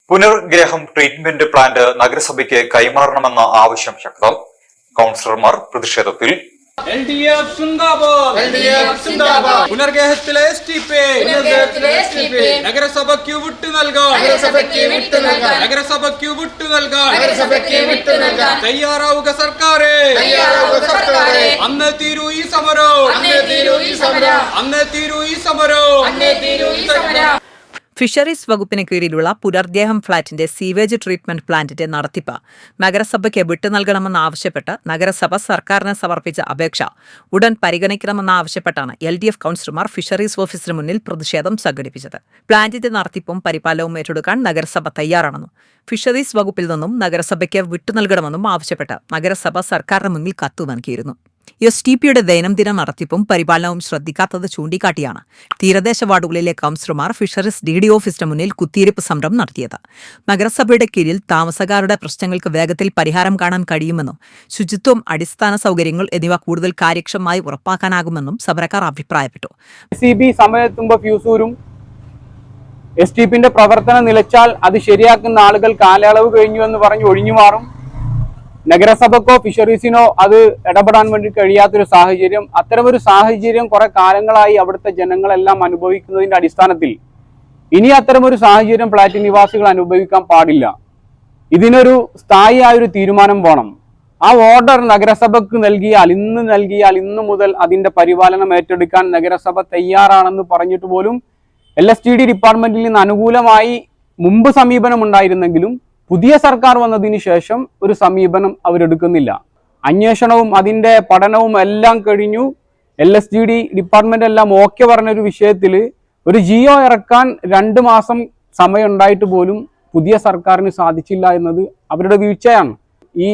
പുനർഗ്രഹം treatment plant നഗരസഭയ്ക്ക് കൈമാറണമെന്ന ആവശ്യം ശക്തം. കൗൺസിലർമാർ പ്രതിഷേധത്തിൽ. പുനർഗ്രഹത്തിലെ നഗരസഭയ്ക്ക് വിട്ടു നൽകാൻ തയ്യാറാവുക സർക്കാരെ. അന്ന് തീരൂ ഈ സമരം. ഫിഷറീസ് വകുപ്പിന് കീഴിലുള്ള പുനർഗ്രഹം ഫ്ളാറ്റിന്റെ സീവേജ് ട്രീറ്റ്മെന്റ് പ്ലാന്റിന്റെ നടത്തിപ്പ് നഗരസഭയ്ക്ക് വിട്ടുനൽകണമെന്നാവശ്യപ്പെട്ട് നഗരസഭ സർക്കാരിന് സമർപ്പിച്ച അപേക്ഷ ഉടൻ പരിഗണിക്കണമെന്നാവശ്യപ്പെട്ടാണ് LDF കൗൺസിലർമാർ ഫിഷറീസ് ഓഫീസിന് മുന്നിൽ പ്രതിഷേധം സംഘടിപ്പിച്ചത്. പ്ലാന്റിന്റെ നടത്തിപ്പും പരിപാലനവും ഏറ്റെടുക്കാൻ നഗരസഭ തയ്യാറാണെന്നും ഫിഷറീസ് വകുപ്പിൽ നിന്നും നഗരസഭയ്ക്ക് വിട്ടുനൽകണമെന്നും ആവശ്യപ്പെട്ട് നഗരസഭ സർക്കാരിന് മുന്നിൽ കത്ത് നൽകിയിരുന്നു. STPയുടെ ദൈനംദിന നടത്തിപ്പും പരിപാലനവും ശ്രദ്ധിക്കാത്തത് ചൂണ്ടിക്കാട്ടിയാണ് തീരദേശ വാർഡുകളിലെ കൗൺസിലർമാർ ഫിഷറീസ് DD ഓഫീസിന് മുന്നിൽ കുത്തിയിരിപ്പ് സമരം നടത്തിയത്. നഗരസഭയുടെ കീഴിൽ താമസക്കാരുടെ പ്രശ്നങ്ങൾക്ക് വേഗത്തിൽ പരിഹാരം കാണാൻ കഴിയുമെന്നും ശുചിത്വം, അടിസ്ഥാന സൗകര്യങ്ങൾ എന്നിവ കൂടുതൽ കാര്യക്ഷമമായി ഉറപ്പാക്കാനാകുമെന്നും സമരക്കാർ അഭിപ്രായപ്പെട്ടു. സമയത്തുമ്പോൾ ഫ്യൂസൂരും STPന്റെ പ്രവർത്തനം നിലച്ചാൽ അത് ശരിയാക്കുന്ന ആളുകൾ കാലയളവ് കഴിഞ്ഞു എന്ന് പറഞ്ഞ് ഒഴിഞ്ഞുമാറും. നഗരസഭക്കോ ഫിഷറീസിനോ അത് ഇടപെടാൻ വേണ്ടി കഴിയാത്തൊരു സാഹചര്യം, അത്തരമൊരു സാഹചര്യം കുറെ കാലങ്ങളായി അവിടുത്തെ ജനങ്ങളെല്ലാം അനുഭവിക്കുന്നതിന്റെ അടിസ്ഥാനത്തിൽ ഇനി അത്തരമൊരു സാഹചര്യം ഫ്ളാറ്റ് നിവാസികൾ അനുഭവിക്കാൻ പാടില്ല. ഇതിനൊരു സ്ഥായിയായൊരു തീരുമാനം വേണം. ആ ഓർഡർ നഗരസഭക്ക് നൽകിയാൽ ഇന്ന് മുതൽ അതിന്റെ പരിപാലനം ഏറ്റെടുക്കാൻ നഗരസഭ തയ്യാറാണെന്ന് പറഞ്ഞിട്ട് പോലും LSTD ഡിപ്പാർട്ട്മെന്റിൽ നിന്ന് അനുകൂലമായി മുമ്പ് സമീപനം ഉണ്ടായിരുന്നെങ്കിലും പുതിയ സർക്കാർ വന്നതിന് ശേഷം ഒരു സമീപനം അവരെടുക്കുന്നില്ല. അന്വേഷണവും അതിന്റെ പഠനവും എല്ലാം കഴിഞ്ഞു. LSTD ഡിപ്പാർട്ട്മെന്റ് എല്ലാം ഓക്കെ പറഞ്ഞൊരു വിഷയത്തിൽ ഒരു GO ഇറക്കാൻ 2 മാസം സമയം ഉണ്ടായിട്ട് പോലും പുതിയ സർക്കാരിന് സാധിച്ചില്ല എന്നത് അവരുടെ വീഴ്ചയാണ്. ഈ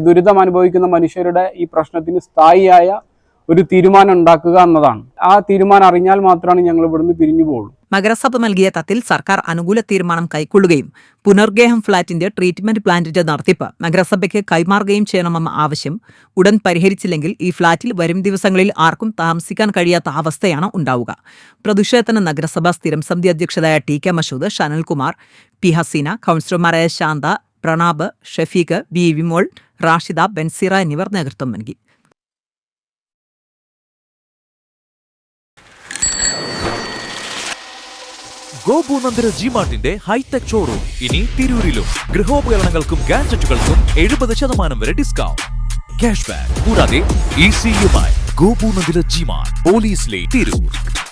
ദുരിതം അനുഭവിക്കുന്ന മനുഷ്യരുടെ ഈ പ്രശ്നത്തിന് സ്ഥായിയായ ഒരു തീരുമാനം ഉണ്ടാക്കുക എന്നതാണ്. ആ തീരുമാനം അറിഞ്ഞാൽ മാത്രമാണ് ഞങ്ങൾ ഇവിടുന്ന് പിരിഞ്ഞു പോകുള്ളൂ. നഗരസഭ നൽകിയ കത്തിൽ സർക്കാർ അനുകൂല തീരുമാനം കൈക്കൊള്ളുകയും പുനർഗ്രഹം ഫ്ളാറ്റിന്റെ ട്രീറ്റ്മെന്റ് പ്ലാന്റിന്റെ നടത്തിപ്പ് നഗരസഭയ്ക്ക് കൈമാറുകയും ചെയ്യണമെന്ന ആവശ്യം ഉടൻ പരിഹരിച്ചില്ലെങ്കിൽ ഈ ഫ്ളാറ്റിൽ വരും ദിവസങ്ങളിൽ ആർക്കും താമസിക്കാൻ കഴിയാത്ത അവസ്ഥയാണ് ഉണ്ടാവുക. പ്രതിഷേധത്തിന് നഗരസഭാ സ്ഥിരം സമിതി അധ്യക്ഷരായ TK മഷൂദ്, ഷനൽകുമാർ, P ഹസീന, കൗൺസിലർമാരായ ശാന്ത, പ്രണാബ്, ഷഫീഖ്, B വിമോൾ, റാഷിദ, ബെൻസീറ എന്നിവർ നേതൃത്വം നൽകി. ഗോപൂനന്ദര ജിമാർട്ടിന്റെ ഹൈടെക് ഷോറൂം ഇനി തിരൂരിലും. ഗൃഹോപകരണങ്ങൾക്കും ഗാഡ്ജറ്റുകൾക്കും 70% വരെ ഡിസ്കൗണ്ട്, ക്യാഷ് ബാക്ക് കൂടാതെ ECUമായി. ഗോപൂനന്ദര ജിമാർട്ട്, പോലീസ് ലൈൻ, തിരൂർ.